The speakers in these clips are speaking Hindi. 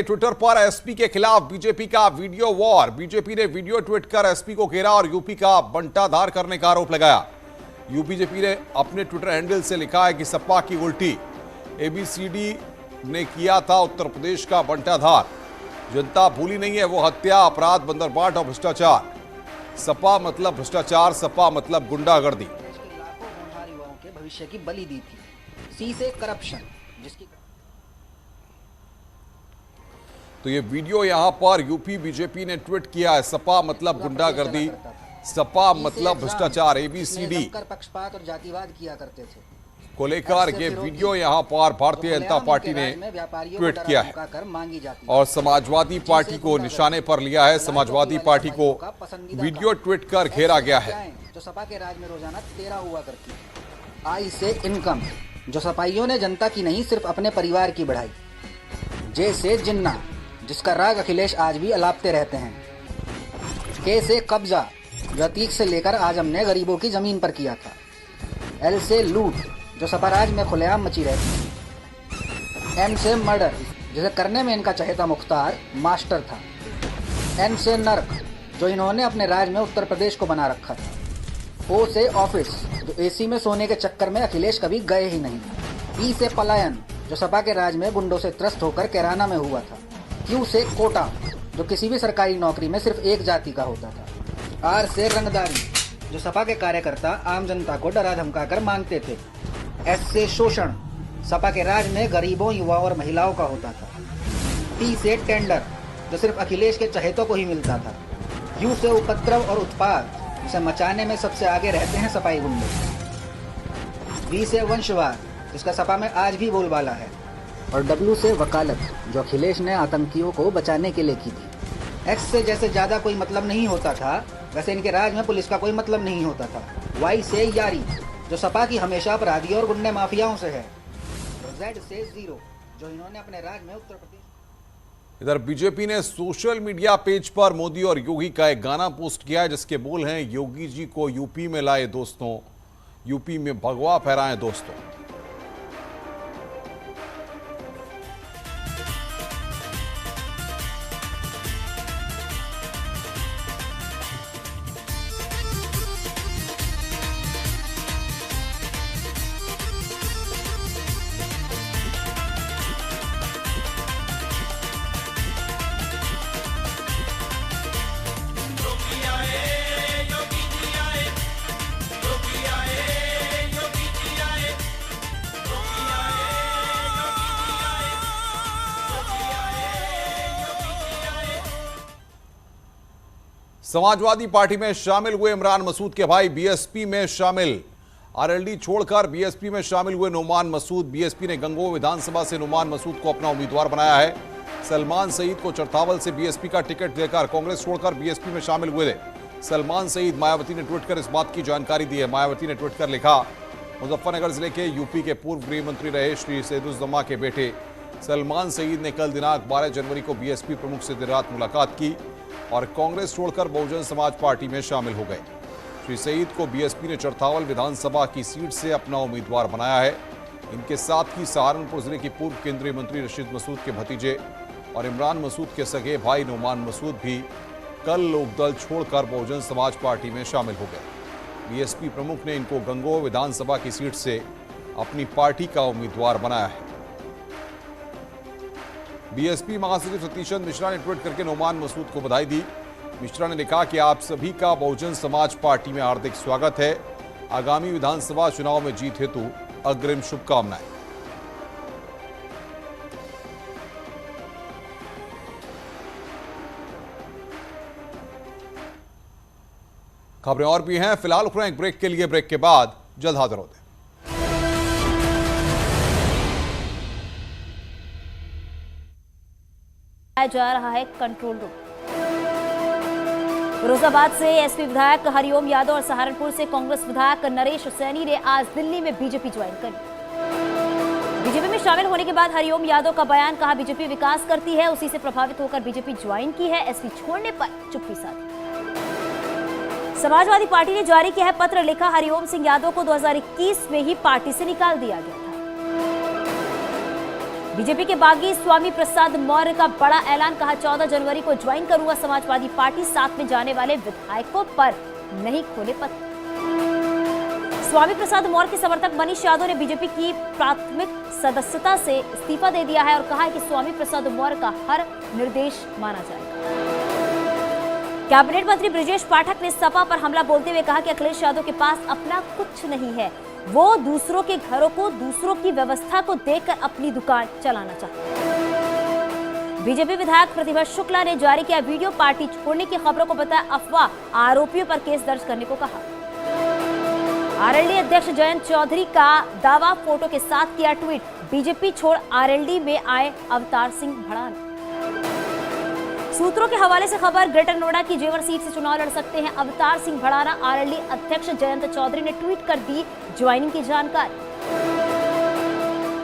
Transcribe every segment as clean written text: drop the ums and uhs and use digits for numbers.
ट्विटर पर एसपी के खिलाफ बीजेपी का वीडियो वॉर। बीजेपी ने वीडियो ट्वीट कर एसपी को घेरा और यूपी का बंटाधार करने का आरोप लगाया। यूपीजेपी ने अपने ट्विटर हैंडल से लिखा है कि सपा की उल्टी, एबीसीडी ने किया था उत्तर प्रदेश का बंटाधार। जनता भूली नहीं है वो हत्या, अपराध, बंदरबाट और भ्रष्टाचार। सपा मतलब भ्रष्टाचार, सपा मतलब गुंडागर्दी। लाखों होनहार युवाओं के भविष्य की बलि दी थी। सी से करप्शन, जिसकी तो ये वीडियो यहां पर यूपी बीजेपी ने ट्वीट किया है। सपा मतलब गुंडागर्दी, सपा मतलब भ्रष्टाचार, एबीसीडी पक्षपात और जातिवाद किया करते थे को लेकर ये वीडियो यहां पर भारतीय जनता पार्टी ने ट्वीट किया है और समाजवादी पार्टी को निशाने पर लिया है। समाजवादी पार्टी को वीडियो ट्वीट कर घेरा गया है। जो सपा के राज में रोजाना 13 हुआ करती है। आय से इनकम, जो सपाइयों ने जनता की नहीं सिर्फ अपने परिवार की बढ़ाई। जे से जिन्ना, जिसका राग अखिलेश आज भी अलापते रहते हैं। के से कब्जा, जो अतीक से लेकर आज हमने गरीबों की जमीन पर किया था। एल से लूट, जो सपा राज में खुलेआम मची रहती है। एम से मर्डर, जिसे करने में इनका चहेता मुख्तार मास्टर था। एन से नर्क, जो इन्होंने अपने राज में उत्तर प्रदेश को बना रखा था। ओ से ऑफिस, जो एसी में सोने के चक्कर में अखिलेश कभी गए ही नहीं। पी से पलायन, जो सपा के राज में गुंडों से त्रस्त होकर कैराना में हुआ था। क्यू से कोटा, जो किसी भी सरकारी नौकरी में सिर्फ एक जाति का होता था। आर से रंगदारी, जो सपा के कार्यकर्ता आम जनता को डरा धमका कर मांगते थे। एस से शोषण, सपा के राज में गरीबों, युवाओं और महिलाओं का होता था। टी से टेंडर, जो सिर्फ अखिलेश के चहेतों को ही मिलता था। यू से उपद्रव और उत्पाद, जिसे मचाने में सबसे आगे रहते हैं सपाई गुंडे। वी से वंशवाद, जिसका सपा में आज भी बोलबाला है। और डब्ल्यू से वकालत, जो अखिलेश ने आतंकियों को बचाने के लिए की थी। एक्स से जैसे ज्यादा कोई मतलब नहीं होता था, वैसे इनके राज में पुलिस का कोई मतलब नहीं होता था। वाई से यारी, जो सपा की हमेशा अपराधियों और गुंडे माफियाओं से है। और जेड से जीरो, जो इन्होंने अपने राज में उत्तर प्रदेश। इधर बीजेपी ने सोशल मीडिया पेज पर मोदी और योगी का एक गाना पोस्ट किया है जिसके बोल हैं, योगी जी को यूपी में लाए दोस्तों, यूपी में भगवा फहराएं दोस्तों। समाजवादी पार्टी में शामिल हुए इमरान मसूद के भाई बीएसपी में शामिल। आरएलडी छोड़कर बीएसपी में शामिल हुए नुमान मसूद। बीएसपी ने गंगोह विधानसभा से नुमान मसूद को अपना उम्मीदवार बनाया है। सलमान सईद को चरथावल से बीएसपी का टिकट देकर कांग्रेस छोड़कर बीएसपी में शामिल हुए थे सलमान सईद। मायावती ने ट्वीट कर इस बात की जानकारी दी है। मायावती ने ट्वीट कर लिखा, मुजफ्फरनगर जिले के यूपी के पूर्व गृह मंत्री रहे श्री सैदुज्जमा के बेटे सलमान सईद ने कल दिनांक 12 जनवरी को बीएसपी प्रमुख से देर रात मुलाकात की और कांग्रेस छोड़कर बहुजन समाज पार्टी में शामिल हो गए। श्री सईद को बीएसपी ने चरथावल विधानसभा की सीट से अपना उम्मीदवार बनाया है। इनके साथ ही सहारनपुर जिले के पूर्व केंद्रीय मंत्री रशीद मसूद के भतीजे और इमरान मसूद के सगे भाई नुमान मसूद भी कल लोकदल छोड़कर बहुजन समाज पार्टी में शामिल हो गए। बीएसपी प्रमुख ने इनको गंगोह विधानसभा की सीट से अपनी पार्टी का उम्मीदवार बनाया है। बीएसपी महासचिव सतीश चंद्र मिश्रा ने ट्वीट करके नुमान मसूद को बधाई दी। मिश्रा ने लिखा कि आप सभी का बहुजन समाज पार्टी में हार्दिक स्वागत है। आगामी विधानसभा चुनाव में जीत हेतु अग्रिम शुभकामनाएं। खबरें और भी हैं, फिलहाल रुक रहे हैं एक ब्रेक के लिए। ब्रेक के बाद जल्द हाजिर होते हैं। जा रहा है कंट्रोल रूम। फिरोजाबाद से एसपी विधायक हरिओम यादव और सहारनपुर से कांग्रेस विधायक नरेश सैनी ने आज दिल्ली में बीजेपी ज्वाइन करी। बीजेपी में शामिल होने के बाद हरिओम यादव का बयान, कहा बीजेपी विकास करती है, उसी से प्रभावित होकर बीजेपी ज्वाइन की है। एसपी छोड़ने पर चुप्पी साधी। समाजवादी पार्टी ने जारी किया है पत्र, लिखा हरिओम सिंह यादव को 2021 में ही पार्टी से निकाल दिया गया था। बीजेपी के बागी स्वामी प्रसाद मौर्य का बड़ा ऐलान, कहा 14 जनवरी को ज्वाइन करूंगा समाजवादी पार्टी, साथ में जाने वाले विधायकों पर नहीं खोले पत्र। स्वामी प्रसाद मौर्य के समर्थक मनीष यादव ने बीजेपी की प्राथमिक सदस्यता से इस्तीफा दे दिया है और कहा है कि स्वामी प्रसाद मौर्य का हर निर्देश माना जाएगा। कैबिनेट मंत्री ब्रिजेश पाठक ने सपा पर हमला बोलते हुए कहा कि अखिलेश यादव के पास अपना कुछ नहीं है, वो दूसरों के घरों को, दूसरों की व्यवस्था को देखकर अपनी दुकान चलाना चाहते हैं। बीजेपी विधायक प्रतिभा शुक्ला ने जारी किया वीडियो, पार्टी छोड़ने की खबरों को बताया अफवाह, आरोपियों पर केस दर्ज करने को कहा। आरएलडी अध्यक्ष जयंत चौधरी का दावा, फोटो के साथ किया ट्वीट, बीजेपी छोड़ आरएलडी में आए अवतार सिंह भड़ाना। सूत्रों के हवाले से खबर, ग्रेटर नोएडा की जेवर सीट से चुनाव लड़ सकते हैं अवतार सिंह भड़ाना, आरएलडी अध्यक्ष जयंत चौधरी ने ट्वीट कर दी ज्वाइनिंग की जानकारी।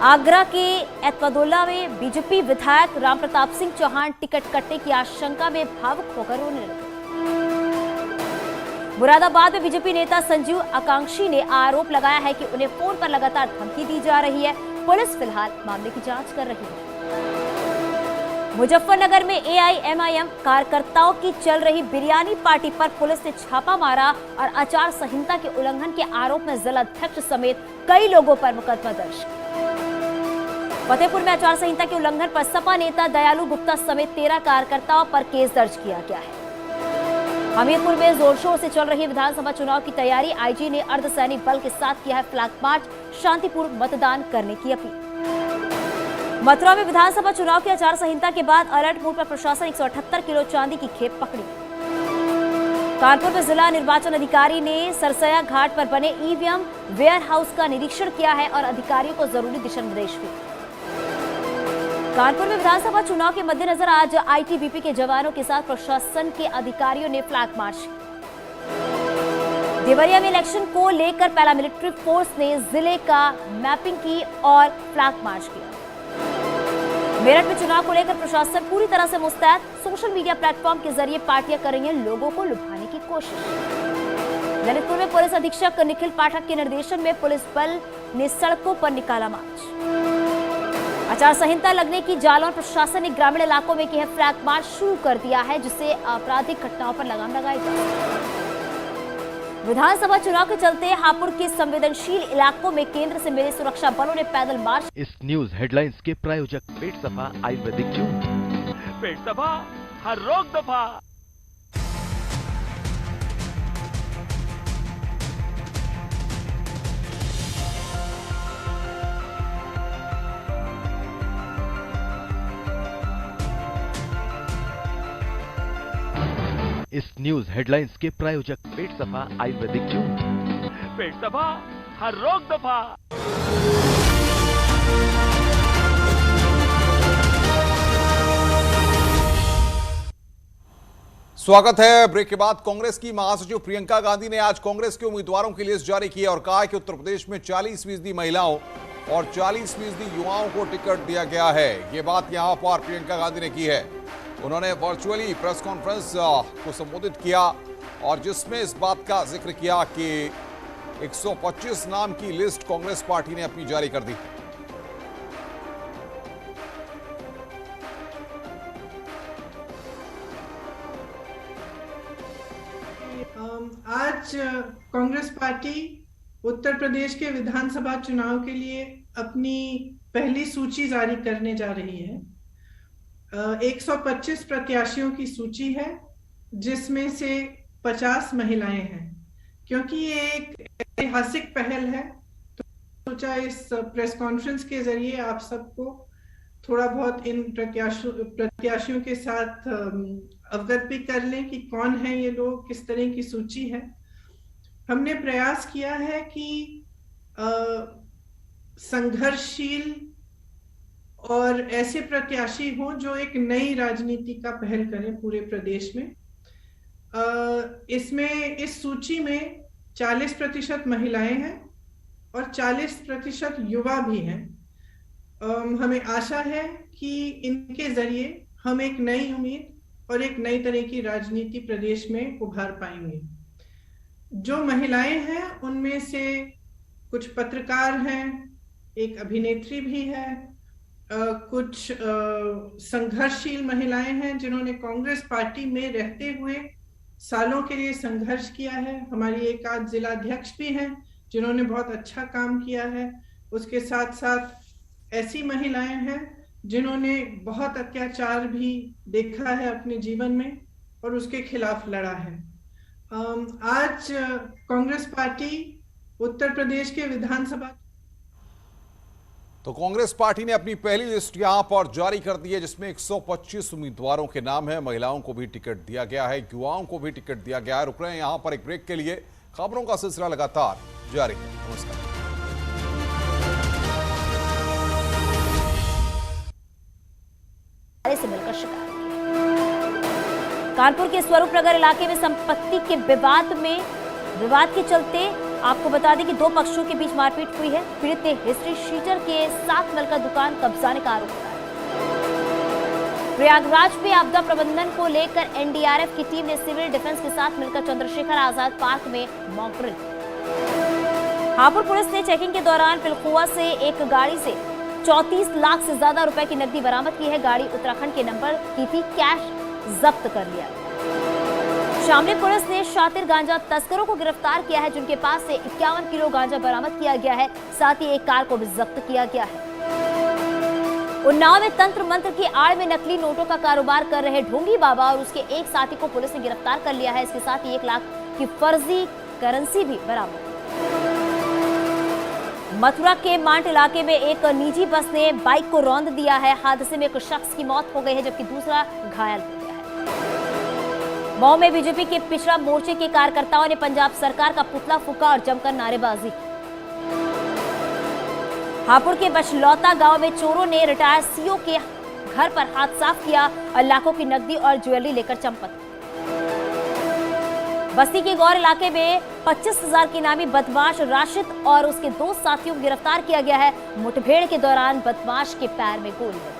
आगरा के एतवदुल्ला में बीजेपी विधायक राम प्रताप सिंह चौहान टिकट कटने की आशंका में भावुक होकर रोने लगे। मुरादाबाद में बीजेपी नेता संजीव आकांक्षी ने आरोप लगाया है कि उन्हें फोन पर लगातार धमकी दी जा रही है, पुलिस फिलहाल मामले की जांच कर रही है। मुजफ्फरनगर में एआईएमआईएम कार्यकर्ताओं की चल रही बिरयानी पार्टी पर पुलिस ने छापा मारा और आचार संहिता के उल्लंघन के आरोप में जिलाध्यक्ष समेत कई लोगों पर मुकदमा दर्ज। फतेहपुर में आचार संहिता के उल्लंघन पर सपा नेता दयालु गुप्ता समेत 13 कार्यकर्ताओं पर केस दर्ज किया गया है। हमीरपुर में जोर शोर से चल रही विधानसभा चुनाव की तैयारी, आईजी ने अर्धसैनिक बल के साथ किया है फ्लैग मार्च, शांतिपूर्ण मतदान करने की अपील। मथुरा में विधानसभा चुनाव की आचार संहिता के बाद अलर्ट मोड पर प्रशासन 178 किलो चांदी की खेप पकड़ी। कानपुर में जिला निर्वाचन अधिकारी ने सरसया घाट पर बने ईवीएम वेयर हाउस का निरीक्षण किया है और अधिकारियों को जरूरी दिशा निर्देश दिए। कानपुर में विधानसभा चुनाव के मद्देनजर आज आईटीबीपी के जवानों के साथ प्रशासन के अधिकारियों ने फ्लैग मार्च। देवरिया में इलेक्शन को लेकर पैरामिलिट्री फोर्स ने जिले का मैपिंग की और फ्लैग मार्च किया। मेरठ में चुनाव को लेकर प्रशासन पूरी तरह से मुस्तैद, सोशल मीडिया प्लेटफॉर्म के जरिए पार्टियां कर रही हैं लोगों को लुभाने की कोशिश। ललितपुर में पुलिस अधीक्षक निखिल पाठक के निर्देशन में पुलिस बल ने सड़कों पर निकाला मार्च। आचार संहिता लगने की जालौन प्रशासन ने ग्रामीण इलाकों में किया फ्लैग मार्च शुरू कर दिया है, जिससे आपराधिक घटनाओं पर लगाम लगाई जाए। विधानसभा चुनाव के चलते हापुड़ के संवेदनशील इलाकों में केंद्र से मिले सुरक्षा बलों ने पैदल मार्च। इस न्यूज हेडलाइंस के प्रायोजक पेट सफा आयुर्वेदिक जूस, पेट सफा हर रोग दफा। इस न्यूज हेडलाइंस के प्रायोजक पेट सफा आयुर्वेदिक जूस, पेट सफा हर रोग दफा। स्वागत है। ब्रेक के बाद कांग्रेस की महासचिव प्रियंका गांधी ने आज कांग्रेस के उम्मीदवारों की लिस्ट जारी की और कहा कि उत्तर प्रदेश में 40% महिलाओं और 40% युवाओं को टिकट दिया गया है। ये बात यहां पर प्रियंका गांधी ने की है। उन्होंने वर्चुअली प्रेस कॉन्फ्रेंस को संबोधित किया और जिसमें इस बात का जिक्र किया कि 125 नाम की लिस्ट कांग्रेस पार्टी ने अपनी जारी कर दी। आज कांग्रेस पार्टी उत्तर प्रदेश के विधानसभा चुनाव के लिए अपनी पहली सूची जारी करने जा रही है। 125 प्रत्याशियों की सूची है, जिसमें से 50 महिलाएं हैं। क्योंकि ये एक ऐतिहासिक पहल है, तो सोचा इस प्रेस कॉन्फ्रेंस के जरिए आप सबको थोड़ा बहुत इन प्रत्याशियों के साथ अवगत भी कर लें कि कौन है ये लोग, किस तरह की सूची है। हमने प्रयास किया है कि संघर्षशील और ऐसे प्रत्याशी हों जो एक नई राजनीति का पहल करें पूरे प्रदेश में। इसमें इस सूची में 40% महिलाएं हैं और 40% युवा भी हैं। हमें आशा है कि इनके जरिए हम एक नई उम्मीद और एक नई तरह की राजनीति प्रदेश में उभार पाएंगे। जो महिलाएं हैं उनमें से कुछ पत्रकार हैं, एक अभिनेत्री भी है, कुछ संघर्षशील महिलाएं हैं जिन्होंने कांग्रेस पार्टी में रहते हुए सालों के लिए संघर्ष किया है। हमारी एक आध जिला अध्यक्ष भी हैं जिन्होंने बहुत अच्छा काम किया है। उसके साथ साथ ऐसी महिलाएं हैं जिन्होंने बहुत अत्याचार भी देखा है अपने जीवन में और उसके खिलाफ लड़ा है। आज कांग्रेस पार्टी उत्तर प्रदेश के विधानसभा तो कांग्रेस पार्टी ने अपनी पहली लिस्ट यहां पर जारी कर दी है, जिसमें 125 उम्मीदवारों के नाम है। महिलाओं को भी टिकट दिया गया है, युवाओं को भी टिकट दिया गया है। रुक रहे हैं यहां पर एक ब्रेक के लिए। खबरों का सिलसिला लगातार जारी है। नमस्कार। से मिलकर शिकायत कानपुर के स्वरूप नगर इलाके में संपत्ति के विवाद के चलते आपको बता दें कि दो पक्षों के बीच मारपीट हुई है। पीड़ित ने हिस्ट्री शीटर के साथ मिलकर दुकान कब्जाने का आरोप लगाया। प्रयागराज में आपदा प्रबंधन को लेकर एनडीआरएफ की टीम ने सिविल डिफेंस के साथ मिलकर चंद्रशेखर आजाद पार्क में मॉक ड्रिल। हापुड़ पुलिस ने चेकिंग के दौरान पिलखुआ से एक गाड़ी से 34 लाख से ज्यादा रुपए की नकदी बरामद की है। गाड़ी उत्तराखंड के नंबर की थी। कैश जब्त कर लिया। शामली पुलिस ने शातिर गांजा तस्करों को गिरफ्तार किया है, जिनके पास से 51 किलो गांजा बरामद किया गया है। साथ ही एक कार को भी जब्त किया गया है। उन्नाव में तंत्र मंत्र की आड़ में नकली नोटों का कारोबार कर रहे ढोंगी बाबा और उसके एक साथी को पुलिस ने गिरफ्तार कर लिया है। इसके साथ ही 1 लाख की फर्जी करेंसी भी बरामद। मथुरा के मांट इलाके में एक निजी बस ने बाइक को रौंद दिया है। हादसे में एक शख्स की मौत हो गई है, जबकि दूसरा घायल हो गया है। मऊ में बीजेपी के पिछड़ा मोर्चे के कार्यकर्ताओं ने पंजाब सरकार का पुतला फूंका और जमकर नारेबाजी। हापुड़ के बछलौता गांव में चोरों ने रिटायर्ड सीओ के घर पर हाथ साफ किया और लाखों की नकदी और ज्वेलरी लेकर चंपत। बस्ती के गौर इलाके में 25,000 के नामी बदमाश राशिद और उसके 2 साथियों को गिरफ्तार किया गया है। मुठभेड़ के दौरान बदमाश के पैर में गोली लगी।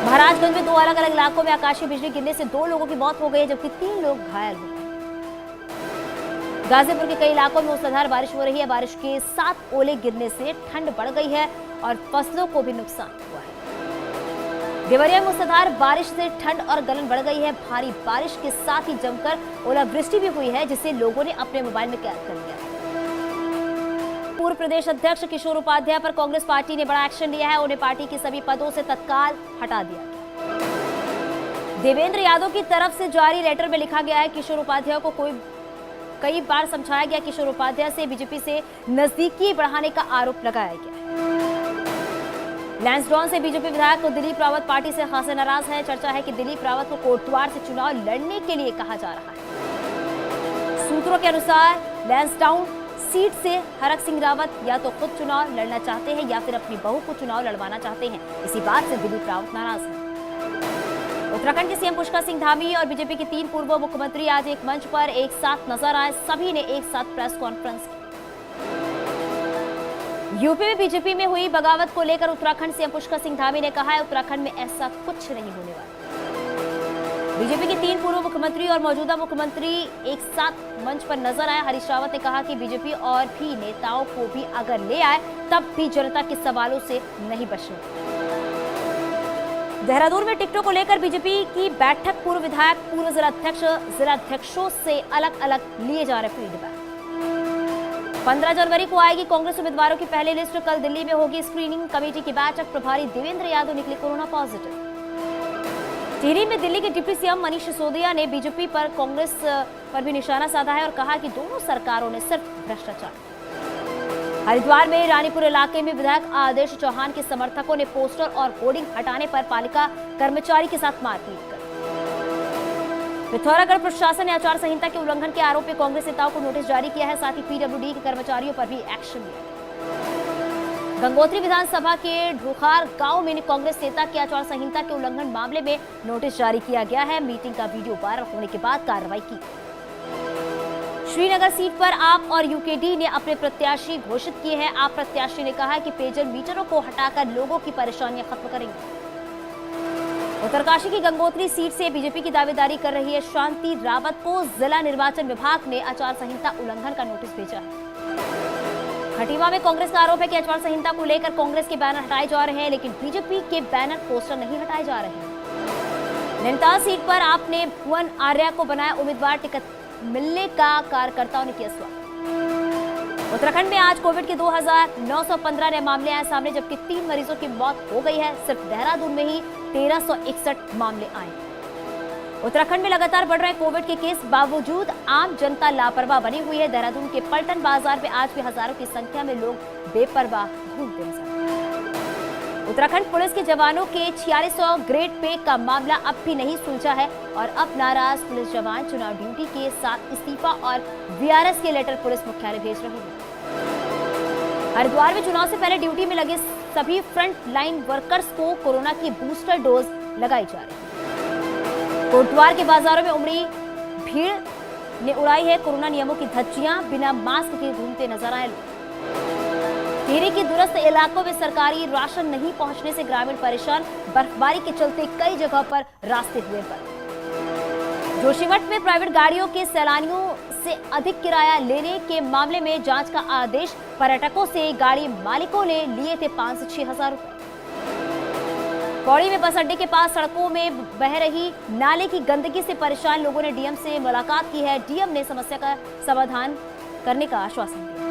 महाराजगंज में 2 अलग अलग इलाकों में आकाशीय बिजली गिरने से 2 लोगों की मौत हो गई, जबकि 3 लोग घायल हो गए। गाजीपुर के कई इलाकों में मूसलाधार बारिश हो रही है। बारिश के साथ ओले गिरने से ठंड बढ़ गई है और फसलों को भी नुकसान हुआ है। देवरिया में मूसलाधार बारिश से ठंड और गलन बढ़ गई है। भारी बारिश के साथ ही जमकर ओलावृष्टि भी हुई है, जिससे लोगों ने अपने मोबाइल में कैद कर लिया। पूर्व प्रदेश अध्यक्ष किशोर उपाध्याय पर कांग्रेस पार्टी ने बड़ा एक्शन लिया है। उन्हें पार्टी के सभी पदों से तत्काल हटा दिया गया। देवेंद्र यादव की तरफ से जारी लेटर में लिखा गया है किशोर उपाध्याय को कई बार समझाया गया। किशोर उपाध्याय से बीजेपी से नजदीकी बढ़ाने का आरोप लगाया गया है। लैंसडाउन से बीजेपी विधायक दिलीप रावत पार्टी से खासे नाराज है। चर्चा है कि दिलीप रावत को कोटद्वार से चुनाव लड़ने के लिए कहा जा रहा है। सूत्रों के अनुसार लैंसडाउन सीट से हरक सिंह रावत या तो खुद चुनाव लड़ना चाहते हैं या फिर अपनी बहू को चुनाव लड़वाना चाहते हैं। इसी बात से दिलीप रावत नाराज है। उत्तराखंड के सीएम पुष्कर सिंह धामी और बीजेपी के 3 पूर्व मुख्यमंत्री आज एक मंच पर एक साथ नजर आए। सभी ने एक साथ प्रेस कॉन्फ्रेंस की। यूपी में बीजेपी में हुई बगावत को लेकर उत्तराखंड सीएम पुष्कर सिंह धामी ने कहा है, उत्तराखंड में ऐसा कुछ नहीं होने वाला। बीजेपी के 3 पूर्व मुख्यमंत्री और मौजूदा मुख्यमंत्री एक साथ मंच पर नजर आए। हरीश रावत ने कहा कि बीजेपी और भी नेताओं को भी अगर ले आए तब भी जनता के सवालों से नहीं बचने। देहरादून में टिकटों को लेकर बीजेपी की बैठक। पूर्व विधायक, पूर्व जिलाध्यक्षों से अलग अलग लिए जा रहे फीडबैक। 15 जनवरी को आएगी कांग्रेस उम्मीदवारों की पहली लिस्ट। कल दिल्ली में होगी स्क्रीनिंग कमेटी की बैठक। प्रभारी देवेंद्र यादव निकले कोरोना पॉजिटिव। टिहरी में दिल्ली के डिप्टी सीएम मनीष सिसोदिया ने बीजेपी पर कांग्रेस पर भी निशाना साधा है और कहा कि दोनों सरकारों ने सिर्फ भ्रष्टाचार। हरिद्वार में रानीपुर इलाके में विधायक आदेश चौहान के समर्थकों ने पोस्टर और होर्डिंग हटाने पर पालिका कर्मचारी के साथ मारपीट कर। पिथौरागढ़ प्रशासन ने आचार संहिता के उल्लंघन के आरोप में कांग्रेस नेताओं को नोटिस जारी किया है। साथ ही पीडब्ल्यूडी के कर्मचारियों पर भी एक्शन लिया। गंगोत्री विधानसभा के ढोखार गांव में कांग्रेस नेता के आचार संहिता के उल्लंघन मामले में नोटिस जारी किया गया है। मीटिंग का वीडियो वायरल होने के बाद कार्रवाई की। श्रीनगर सीट पर आप और यूकेडी ने अपने प्रत्याशी घोषित किए हैं। आप प्रत्याशी ने कहा है कि पेयजल मीटरों को हटाकर लोगों की परेशानियां खत्म करेंगे। उत्तरकाशी की गंगोत्री सीट से बीजेपी की दावेदारी कर रही है शांति रावत को जिला निर्वाचन विभाग ने आचार संहिता उल्लंघन का नोटिस भेजा है। खटीमा में कांग्रेस का आरोप है कि आचार संहिता को लेकर कांग्रेस के बैनर हटाए जा रहे हैं, लेकिन बीजेपी के बैनर पोस्टर नहीं हटाए जा रहे हैं। नैनीताल सीट पर आपने भुवन आर्या को बनाया उम्मीदवार, टिकट मिलने का कार्यकर्ताओं ने किया स्वागत। उत्तराखंड में आज कोविड के 2915 नए मामले आए सामने, जबकि 3 मरीजों की मौत हो गई है। सिर्फ देहरादून में ही 1361 मामले आए। उत्तराखंड में लगातार बढ़ रहे कोविड के केस बावजूद आम जनता लापरवाह बनी हुई है। देहरादून के पलटन बाजार में आज भी हजारों की संख्या में लोग बेपरवाह घूमते नजर आए। उत्तराखंड पुलिस के जवानों के 4600 ग्रेड पे का मामला अब भी नहीं सुलझा है और अब नाराज पुलिस जवान चुनाव ड्यूटी के साथ इस्तीफा और वीआरएस के लेटर पुलिस मुख्यालय भेज रहे हैं। हरिद्वार में चुनाव से पहले ड्यूटी में लगे सभी फ्रंट लाइन वर्कर्स को कोरोना की बूस्टर डोज लगाई जा रही है। कोटद्वार के बाजारों में उमड़ी भीड़ ने उड़ाई है कोरोना नियमों की धज्जियां, बिना मास्क के घूमते नजर आए लोग। टिहरी के दूरस्थ इलाकों में सरकारी राशन नहीं पहुंचने से ग्रामीण परेशान, बर्फबारी के चलते कई जगह पर रास्ते हुए बंद। जोशीमठ में प्राइवेट गाड़ियों के सैलानियों से अधिक किराया लेने के मामले में जांच का आदेश, पर्यटकों से गाड़ी मालिकों ने लिए थे 5 से 6 हजार रुपए। पौड़ी में बस अड्डे के पास सड़कों में बह रही नाले की गंदगी से परेशान लोगों ने डीएम से मुलाकात की है। डीएम ने समस्या का समाधान करने का आश्वासन दिया।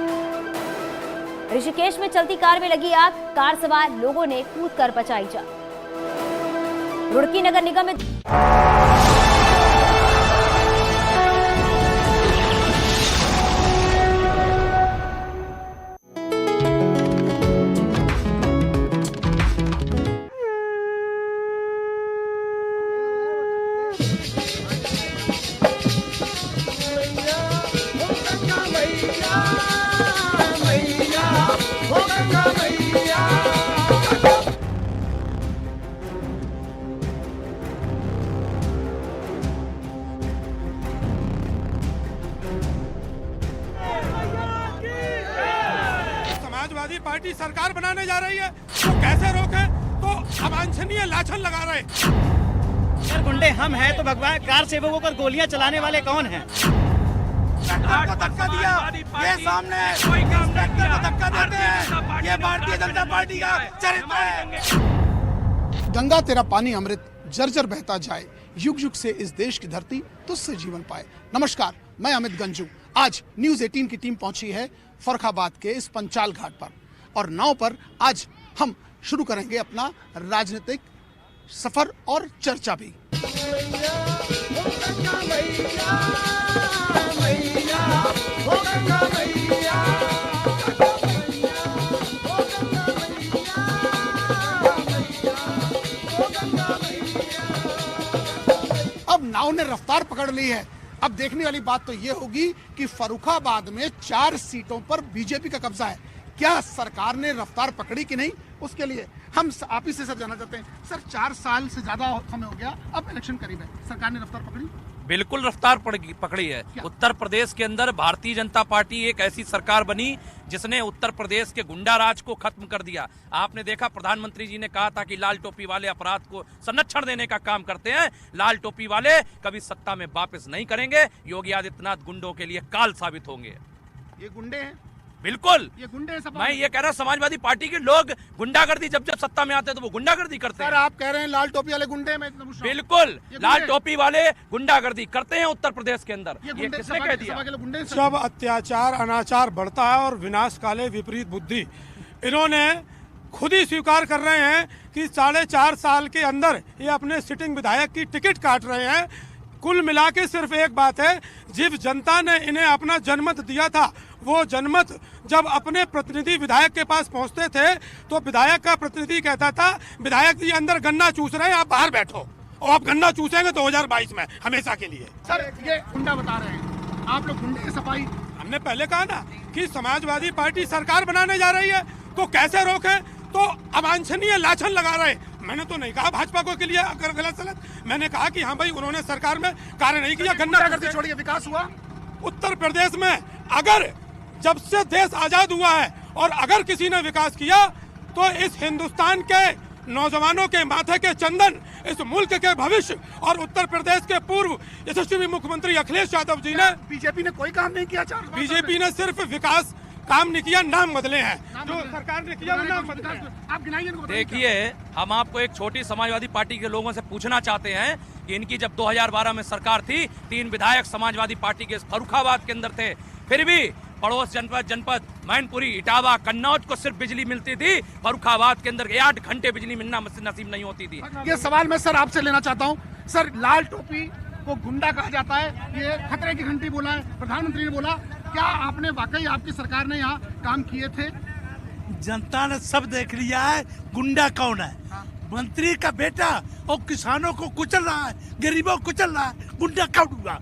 ऋषिकेश में चलती कार में लगी आग, कार सवार लोगों ने कूदकर बचाई जान। रुड़की नगर निगम में समाजवादी पार्टी सरकार बनाने जा रही है तो कैसे रोके, तो अवांछनीय लाछन लगा रहे। सर गुंडे हम हैं तो भगवान कार सेवकों पर गोलियां चलाने वाले कौन हैं? धक्का दिया, ये सामने कोई काम नहीं किया, धक्का देते हैं, ये भारतीय जनता पार्टी का चरित्र है। गंगा तेरा पानी अमृत जर्जर बहता जाए, युग युग से इस देश की धरती तुझसे जीवन पाए। नमस्कार, मैं अमित गंजू। आज न्यूज 18 की टीम पहुंची है फर्रुखाबाद के इस पंचाल घाट पर और नाव पर आज हम शुरू करेंगे अपना राजनीतिक सफर और चर्चा भी। अब नाव ने रफ्तार पकड़ ली है। अब देखने वाली बात तो ये होगी कि फर्रुखाबाद में 4 सीटों पर बीजेपी का कब्जा है। क्या सरकार ने रफ्तार पकड़ी कि नहीं, उसके लिए हम आप ही से सर जानना चाहते हैं। सर 4 साल से ज्यादा समय हो गया, अब इलेक्शन करीब है, सरकार ने रफ्तार पकड़ी? बिल्कुल रफ्तार पकड़ी है। उत्तर प्रदेश के अंदर भारतीय जनता पार्टी एक ऐसी सरकार बनी जिसने उत्तर प्रदेश के गुंडा राज को खत्म कर दिया। आपने देखा प्रधानमंत्री जी ने कहा था कि लाल टोपी वाले अपराध को संरक्षण देने का काम करते हैं। लाल टोपी वाले कभी सत्ता में वापस नहीं करेंगे। योगी आदित्यनाथ गुंडों के लिए काल साबित होंगे। ये गुंडे हैं, बिल्कुल ये गुंडे सब। मैं ये कह रहा हूं समाजवादी पार्टी के लोग गुंडागर्दी जब जब सत्ता में आते हैं तो वो गुंडागर्दी करते हैं। सर आप कह रहे हैं लाल टोपी वाले गुंडे? मैं बिल्कुल लाल टोपी वाले गुंडागर्दी करते हैं उत्तर प्रदेश के अंदर। ये किसने कह दिया? जब अत्याचार अनाचार बढ़ता है और विनाश काले विपरीत बुद्धि, इन्होंने खुद ही स्वीकार कर रहे हैं कि 4.5 साल के अंदर ये अपने सिटिंग विधायक की टिकट काट रहे हैं। कुल मिला के सिर्फ एक बात है, जिस जनता ने इन्हें अपना जनमत दिया था वो जनमत जब अपने प्रतिनिधि विधायक के पास पहुंचते थे तो विधायक का प्रतिनिधि कहता था विधायक जी अंदर गन्ना चूस रहे हैं, आप बाहर बैठो, और आप गन्ना चूसेंगे 2022 में हमेशा के लिए। सर ये गुंडा बता रहे हैं, आप लोग गुंडे की सफाई। हमने पहले कहा ना कि समाजवादी पार्टी सरकार बनाने जा रही है तो कैसे रोके, तो अवांछनीय लाछन लगा रहे। मैंने तो नहीं कहा भाजपा को के लिए अगर गलत सलत, मैंने कहा कि हाँ भाई उन्होंने सरकार में कार्य नहीं किया। गन्ना करके छोड़िए, विकास हुआ उत्तर प्रदेश में। अगर जब से देश आजाद हुआ है और अगर किसी ने विकास किया तो इस हिंदुस्तान के नौजवानों के माथे के चंदन, इस मुल्क के भविष्य और उत्तर प्रदेश के पूर्व यशस्वी मुख्यमंत्री अखिलेश यादव जी ने। बीजेपी ने कोई काम नहीं किया। बीजेपी ने सिर्फ विकास काम नहीं किया, नाम बदले हैं। जो सरकार ने किया वो नाम बदले हैं। आप गिनाइए इनको, बताइए। देखिए, हम आपको एक छोटी समाजवादी पार्टी के लोगों से पूछना चाहते हैं कि इनकी जब 2012 में सरकार थी, 3 विधायक समाजवादी पार्टी के फर्रुखाबाद के अंदर थे, फिर भी पड़ोस जनपद मैनपुरी, इटावा, कन्नौज को सिर्फ बिजली मिलती थी। फर्रुखाबाद के अंदर 8 घंटे बिजली मिलना नसीब नहीं होती थी। ये सवाल मैं सर आपसे लेना चाहता हूँ। सर, लाल टोपी को गुंडा कहा जाता है, ये खतरे की घंटी बोला है, प्रधानमंत्री ने बोला। क्या आपने वाकई आपकी सरकार ने यहाँ काम किए थे? जनता ने सब देख लिया है गुंडा कौन है। मंत्री का बेटा और किसानों को कुचल रहा है, गरीबों को कुचल रहा है, गुंडा कौन हुआ?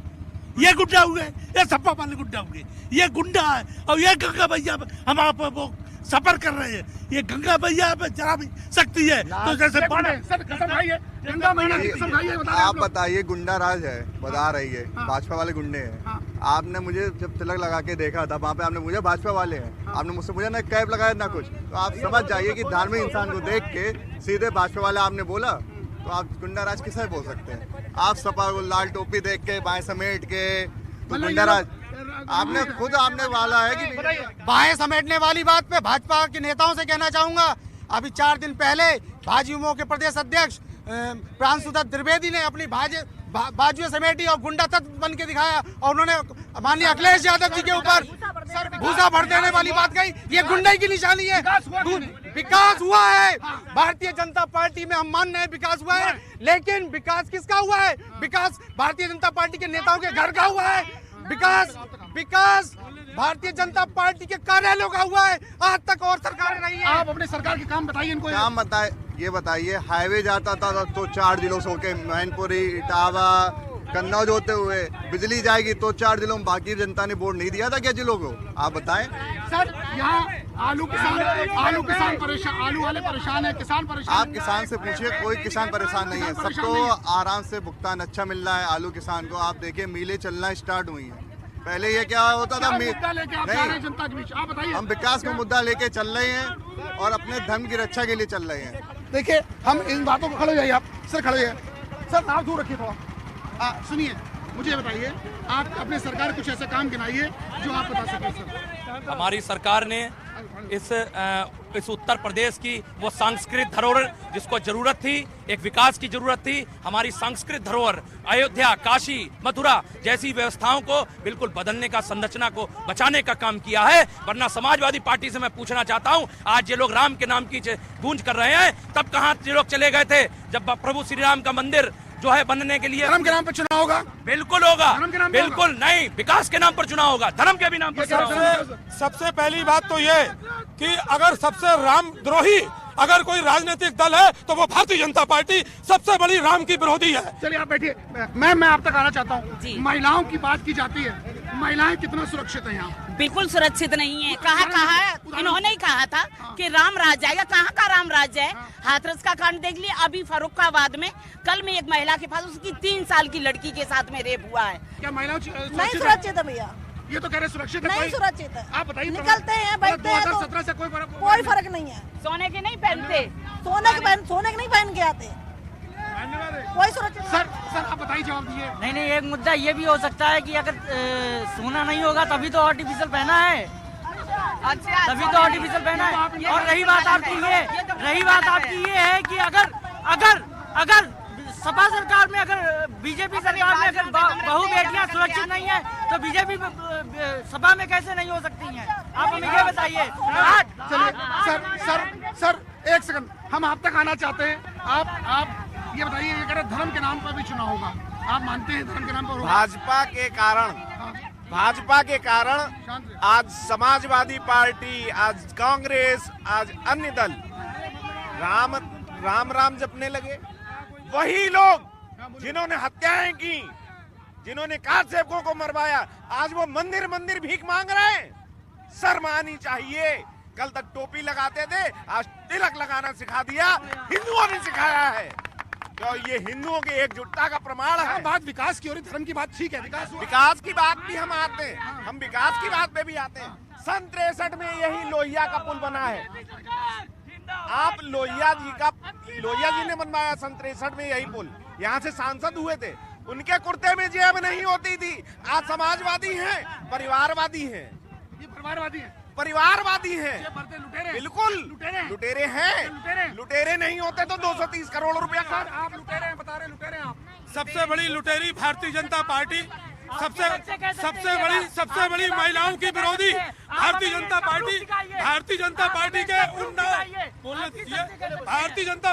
ये गुंडा हुए, ये सपा वाले गुंडा हुए, ये गुंडा है। और ये गंगा भैया हम आप वो सफर कर रहे हैं, ये गंगा भैया पे जरा भी शक्ति है तो जैसे गंगा मैया की कसम खाइए। आप बताइए, गुंडा राज है, बता रही है, भाजपा वाले गुंडे हैं। आपने मुझे जब तिलक लगा के देखा था वहाँ पे, आपने मुझे भाजपा वाले हैं, आपने मुझसे मुझे ना कैप लगाया ना कुछ, तो आप समझ जाइए कि धार्मिक इंसान को देख के सीधे भाजपा वाले आपने बोला, तो आप गुंडा राज किसे बोल सकते हैं? आप सपा को लाल टोपी देख के, बाएं समेट के, तो गुंडा राज आपने खुद आपने वाला है कि बाएं समेटने वाली बात पे भाजपा के नेताओं से कहना चाहूंगा। अभी 4 दिन पहले भाजयुमो के प्रदेश अध्यक्ष प्रांशुदत्त द्विवेदी ने अपनी बाजुएं समेटी और गुंडा तत्व बन के दिखाया, और उन्होंने माननीय अखिलेश यादव जी के ऊपर भूसा भर देने वाली बात कही। ये गुंडे की निशानी है। विकास हुआ है भारतीय जनता पार्टी में, हम मान रहे हैं विकास हुआ है, लेकिन विकास किसका हुआ है? विकास भारतीय जनता पार्टी के नेताओं के घर का हुआ है। विकास भारतीय जनता पार्टी के कार्यालयों का हुआ है, आज तक और सरकार नहीं है। आप अपने सरकार के काम बताइए इनको। काम बताए, ये बताइए, हाईवे जाता था तो 4 जिलों से होके मैनपुरी, इटावा, कन्नौज होते हुए बिजली जाएगी तो 4 जिलों में, बाकी जनता ने वोट नहीं दिया था क्या जिलों को? आप बताएं। सर, यहाँ आलू किसान परेशान, आलू वाले परेशान है, किसान परेशान। आप किसान से पूछिए, कोई किसान परेशान नहीं है, सबको आराम से भुगतान अच्छा मिल रहा है आलू किसान को। आप देखिए, मिलें चलना स्टार्ट हुई है। पहले ये क्या होता था, नहीं, जनता के बीच। आप बताइए। हम विकास का मुद्दा लेके चल रहे हैं और अपने धर्म की रक्षा के लिए चल रहे हैं। देखिए, हम इन बातों को, खड़े हो जाइए आप सर, खड़े हो जाइए सर, नाम दूर रखिए थोड़ा। सुनिए, मुझे बताइए, आप अपने सरकार कुछ ऐसा काम गिनाइए जो आप बता सकें सर। हमारी सरकार ने इस उत्तर प्रदेश की वो सांस्कृतिक धरोहर जिसको जरूरत थी, एक विकास की जरूरत थी, हमारी सांस्कृतिक धरोहर अयोध्या, काशी, मथुरा जैसी व्यवस्थाओं को बिल्कुल बदलने का, संरचना को बचाने का काम किया है। वरना समाजवादी पार्टी से मैं पूछना चाहता हूं, आज ये लोग राम के नाम की गूंज कर रहे हैं, तब कहां ये लोग चले गए थे जब प्रभु श्री राम का मंदिर जो है बनने के लिए? धर्म के नाम पर चुनाव होगा? बिल्कुल होगा, बिल्कुल नहीं, विकास के नाम पर चुनाव होगा, धर्म के भी नाम पर चुनाव होगा। सबसे पहली बात तो ये कि अगर सबसे रामद्रोही अगर कोई राजनीतिक दल है तो वो भारतीय जनता पार्टी सबसे बड़ी राम की विरोधी है। चलिए आप बैठिए। मैं आप तक आना चाहता हूँ। महिलाओं की बात की जाती है, महिलाएं कितना सुरक्षित है यहाँ? बिल्कुल सुरक्षित नहीं है। कहा इन्होंने ही कहा था कि राम राज आएगा, कहाँ का राम राज है? हाथरस का कांड देख लिए, अभी फर्रुखाबाद में कल में एक महिला के पास उसकी 3 साल की लड़की के साथ में रेप हुआ है। क्या महिलाओं नहीं सुरक्षित है भैया? ये तो कह रहे सुरक्षित नहीं सुरक्षित है। आप बताइए। निकलते हैं, बैठते हैं, 2017 से कोई फर्क नहीं है। सोने के नहीं पहनते, सोने के नहीं पहन के आते, कोई सुरक्षित। सर आप बताइए, जवाब दीजिए। नहीं, एक मुद्दा ये भी हो सकता है कि अगर सोना नहीं होगा तभी तो आर्टिफिशियल पहना है, तभी तो आर्टिफिशियल पहना है। और रही बात आपकी ये है कि अगर सपा सरकार में, अगर बीजेपी सरकार में अगर बहु बेटियां सुरक्षित नहीं है तो बीजेपी सपा में कैसे नहीं हो सकती हैं? आप हमें ये बताइए। चलिए सर एक सेकंड, हम आप तक आना चाहते हैं। आप ये बताइए, अगर धर्म के नाम पर भी चुनाव होगा, आप मानते हैं धर्म के नाम पर होगा? भाजपा के कारण आज समाजवादी पार्टी, आज कांग्रेस, आज अन्य दल राम जपने लगे। वही लोग जिन्होंने हत्याएं की, जिन्होंने कार सेवकों को मरवाया, आज वो मंदिर भीख मांग रहे हैं। शर्म आनी चाहिए। कल तक टोपी लगाते थे, आज तिलक लगाना सिखा दिया, हिंदुओं ने सिखाया है। तो ये हिंदुओं की एकजुटता का प्रमाण है। बात विकास की और धर्म की बात ठीक है, विकास की बात भी हम आते हैं, हम विकास की बात पे भी आते हैं। 63 में यही लोहिया का पुल बना है। आप लोहिया जी ने बनवाया 63 में यही पुल। यहाँ से सांसद हुए थे, उनके कुर्ते में जेब नहीं होती थी। आज समाजवादी हैं, परिवारवादी हैं। ये परिवारवादी है। परिवारवादी हैं। बिल्कुल लुटेरे हैं। लुटेरे नहीं होते तो 230 करोड़ रुपया आप लुटेरे हैं, बता रहे लुटेरे हैं आप। सबसे बड़ी लुटेरी भारतीय जनता पार्टी, सबसे बड़ी महिलाओं की विरोधी भारतीय जनता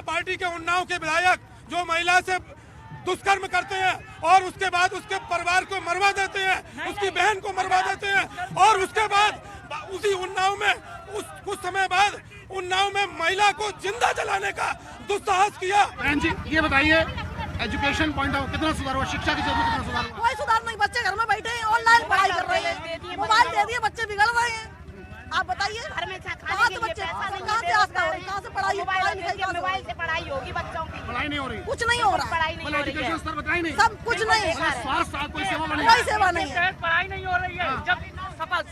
पार्टी के उन्नाव के विधायक जो महिला से दुष्कर्म करते हैं और उसके बाद उसके परिवार को मरवा देते हैं, उसकी बहन को मरवा देते हैं, और उसके बाद उसी उन्नाव में कुछ समय बाद उन्नाव में महिला को जिंदा जलाने का दुस्साहस किया। बहन जी ये बताइए, एजुकेशन पॉइंट ऑफ कितना सुधार हुआ, शिक्षा की जरूरत कितना सुधार हुआ? कोई सुधार नहीं, बच्चे घर में बैठे हैं, ऑनलाइन पढ़ाई कर रहे हैं, मोबाइल दे दिए, बच्चे बिगड़ रहे हैं। आप बताइए घर में कहाँ से बच्चे, कहाँ से आस्था हो रही, कहाँ से पढ़ाई लिखाई, मोबाइल से पढ़ाई होगी बच्चों की, पढ़ाई नहीं हो रही, कुछ नहीं हो रहा, पढ़ाई नहीं हो रही है, एजुकेशन स्तर बताई नहीं, सब कुछ नहीं, स्वास्थ्य कोई सेवा कोई सेवा नहीं है। पढ़ाई नहीं हो रही है। जब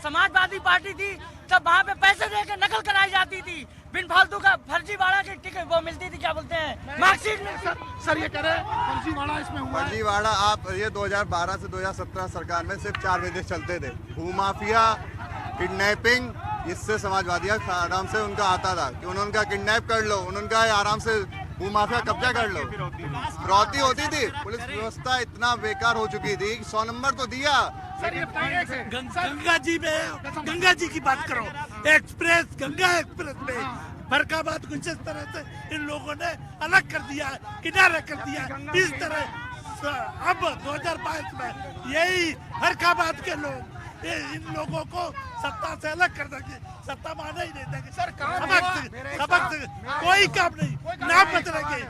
समाजवादी पार्टी थी तब वहाँ पे पैसे देकर नकल कराई जाती थी, बिन फालतू का फर्जीवाड़ा की टिकट वो मिलती थी, क्या बोलते हैं, मार्कशीट मिलती। सर ये कह रहे हैं फर्जीवाड़ा इसमें हुआ है। फर्जीवाड़ा आप ये 2012 से 2017 सरकार में सिर्फ 4 विदेश चलते थे, भूमाफिया, किडनैपिंग, इससे समाजवादी आराम से उनका आता था कि उनका किडनैप कर लो, उनका आराम से भूमाफिया कब्जा कर लो, फिरौती होती थी। पुलिस व्यवस्था इतना बेकार हो चुकी थी, 100 नंबर तो दिया। गंगा जी की बात करो, एक्सप्रेस गंगा एक्सप्रेस में फरकाबाद कुछ इस तरह से इन लोगों ने अलग कर दिया, किनारे कर दिया। इस तरह अब 2022 में यही फरकाबाद के लोग इन लोगों को सत्ता से अलग कर देंगे, सत्ता माने ही नहीं देंगे। सर सबक कोई काम नहीं, नाम बदलेंगे।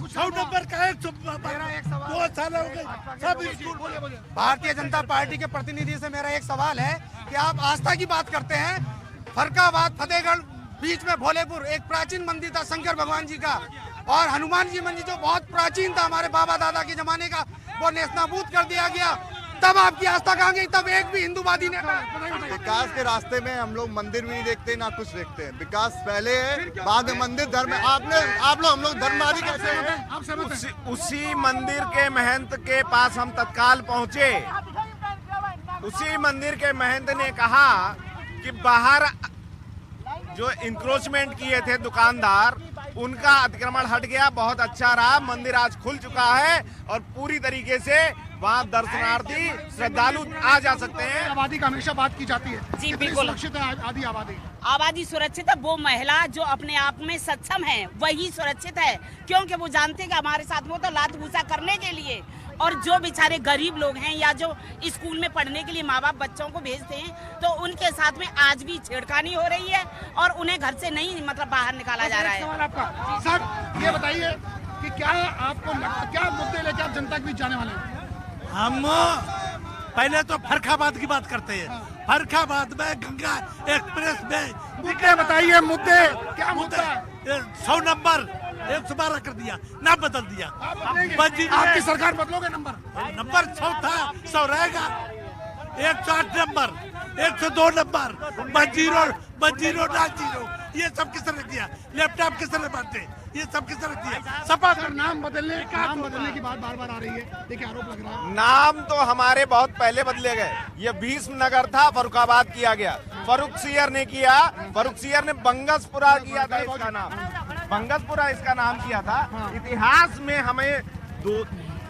100 नंबर का 2 साल हो गए सब स्कूल। भारतीय जनता पार्टी के प्रतिनिधि से मेरा एक सवाल है कि आप आस्था की बात करते हैं, फरकाबाद फतेहगढ़ बीच में भोलेपुर एक प्राचीन मंदिर था शंकर भगवान जी का, और हनुमान जी मंदिर जो बहुत प्राचीन था हमारे बाबा दादा के जमाने का, वो नेस्तनाबूद कर दिया गया। तब आपकी आस्था कहाँ गई? तब एक भी हिंदूवादी ने विकास के रास्ते में हम लोग मंदिर भी नहीं देखते ना कुछ देखते हैं। विकास पहले है, बाद में मंदिर। धर्म हम लोग धर्मवादी कैसे हैं? उसी मंदिर के महंत के पास हम तत्काल पहुंचे। उसी मंदिर के महंत ने कहा कि बाहर जो इंक्रोचमेंट किए थे दुकानदार, उनका अतिक्रमण हट गया, बहुत अच्छा रहा, मंदिर आज खुल चुका है और पूरी तरीके से वहाँ दर्शनार्थी श्रद्धालु आ जा सकते हैं। आबादी का हमेशा बात की जाती है, जी बिल्कुल सुरक्षित है आदि आबादी सुरक्षित है। वो महिला जो अपने आप में सक्षम है वही सुरक्षित है, क्योंकि वो जानते हैं कि हमारे साथ वो तो लात भूसा करने के लिए, और जो बेचारे गरीब लोग हैं या जो स्कूल में पढ़ने के लिए माँ बाप बच्चों को भेजते हैं, तो उनके साथ में आज भी छेड़खानी हो रही है और उन्हें घर से नहीं मतलब बाहर निकाला जा रहा है। सवाल आपका सर ये बताइए कि क्या आपको क्या मुद्दे लेके आप जनता के बीच जाने वाले हैं? हम पहले तो फरखाबाद की बात करते हैं। फरखाबाद में गंगा एक्सप्रेस में मुद्दे बताइए, मुद्दे क्या मुद्दा? 100 नंबर 112 कर दिया, नाम बदल दिया। आपकी सरकार बदलोगे? नंबर 100 था, 100 रहेगा। 108 नंबर, 102 नंबर, 10 90, ये सब किसने किया? लैपटॉप किसने बांटे? ये सब किसने किया? सपा सर नाम बदलने की बात बार आ रही है, देखिए आरोप लग रहा है। नाम तो हमारे बहुत पहले बदले गए। ये भीष्मनगर था, फर्रुखाबाद किया गया, फर्रुख सियर ने किया, फर्रुख सियर ने बंगसपुरा किया था इसका नाम, बंगसपुरा इसका नाम किया था। इतिहास में हमें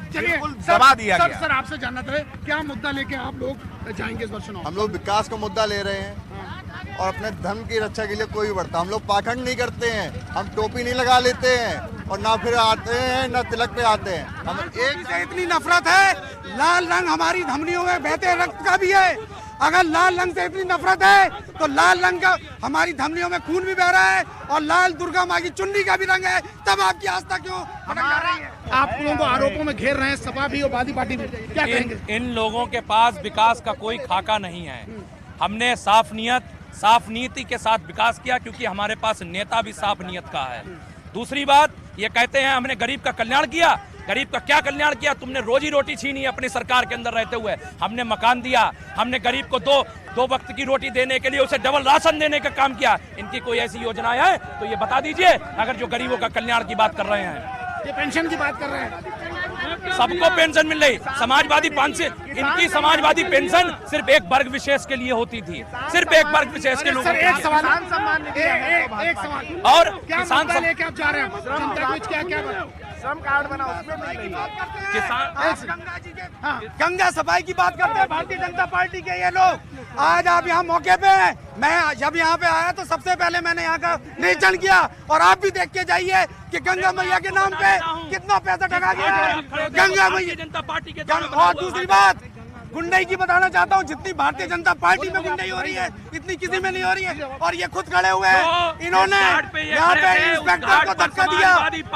बिल्कुल दबा दिया गया। सर आपसे जानना था क्या मुद्दा लेके आप लोग जाएंगे इस बार चुनाव? हम लोग विकास का मुद्दा ले रहे हैं और अपने धर्म की रक्षा के लिए कोई बढ़ता। हम लोग पाखंड नहीं करते हैं, हम टोपी नहीं लगा लेते हैं और ना फिर आते हैं ना तिलक पे आते हैं। हम एक से इतनी नफरत है, लाल रंग हमारी धमनियों में बहते रक्त का भी है। अगर लाल रंग से इतनी नफरत है तो लाल रंग का हमारी धमनियों में खून भी बह रहा है और लाल दुर्गा माँ की चुन्नी का भी रंग है। तब आपकी आस्था क्यों भटक जा रही है? आप लोगों को आरोपों में घेर रहे हैं सपा भी और वादी पार्टी भी, क्या कहेंगे? इन लोगों के पास विकास का कोई खाका नहीं है। हमने साफ नीति के साथ विकास किया, क्योंकि हमारे पास नेता भी साफ नीयत का है। दूसरी बात, ये कहते हैं हमने गरीब का कल्याण किया। गरीब का क्या कल्याण किया? तुमने रोजी रोटी छीनी अपनी सरकार के अंदर रहते हुए। हमने मकान दिया, हमने गरीब को दो वक्त की रोटी देने के लिए उसे डबल राशन देने का काम किया। इनकी कोई ऐसी योजनाएं है तो ये बता दीजिए, अगर जो गरीबों का कल्याण की बात कर रहे हैं। ये पेंशन की बात कर रहे हैं। सबको पेंशन मिल रही। समाजवादी इनकी समाजवादी पेंशन सिर्फ एक वर्ग विशेष के लिए होती थी, सिर्फ एक वर्ग विशेष के लोगों के लिए। और किसान लेके आप जा रहे हैं जनता कुछ क्या श्रम कार्ड बना, उसमें गंगा सफाई की बात करते हैं भारतीय जनता पार्टी के ये लोग। आज आप यहाँ मौके पे हैं, मैं जब यहाँ पे आया तो सबसे पहले मैंने यहाँ का निरीक्षण किया और आप भी देख के जाइए कि गंगा मैया के नाम पे कितना पैसा ठगा गया है गंगा मैया जनता पार्टी के। और दूसरी बात गुंडई की बताना चाहता हूँ, जितनी भारतीय जनता पार्टी में गुंडई हो रही है इतनी किसी में नहीं हो रही है। और ये खुद खड़े हुए हैं, इन्होंने यहाँ पे इंस्पेक्टर को धक्का दिया,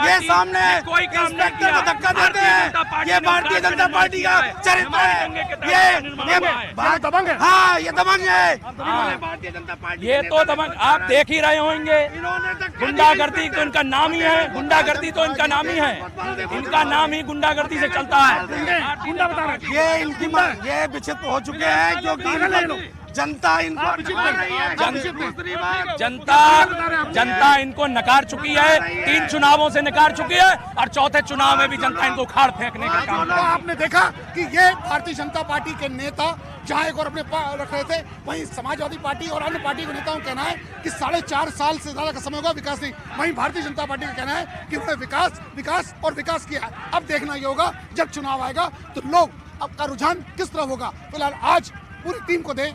ये सामने इंस्पेक्टर को धक्का देते हैं। ये भारतीय जनता पार्टी का चरित्र है, ये दबंग है। हाँ, ये दबंग है भारतीय जनता पार्टी। ये तो दबंग आप देख ही रहे होंगे। गुंडागर्दी तो इनका नाम ही है, गुंडागर्दी तो इनका नाम ही है, इनका नाम ही गुंडागर्दी से चलता है। ये इनकी ये विचित्र हो चुके हैं क्योंकि जनता इनको जनता इनको नकार चुकी है। 3 चुनावों से नकार चुकी है और चौथे चुनाव में भी जनता इनको उखाड़ फेंकने का काम कर रही है। आपने देखा कि ये भारतीय जनता पार्टी के नेता जहां एक और अपने रख रहे थे, वहीं समाजवादी पार्टी और अन्य पार्टी के नेताओं का कहना है कि 4.5 साल से ज्यादा का समय होगा विकास नहीं। वहीं भारतीय जनता पार्टी का कहना है कि उन्होंने विकास किया है। अब देखना ये होगा जब चुनाव आएगा तो लोग अब का रुझान किस तरह होगा। फिलहाल आज पूरी टीम को दें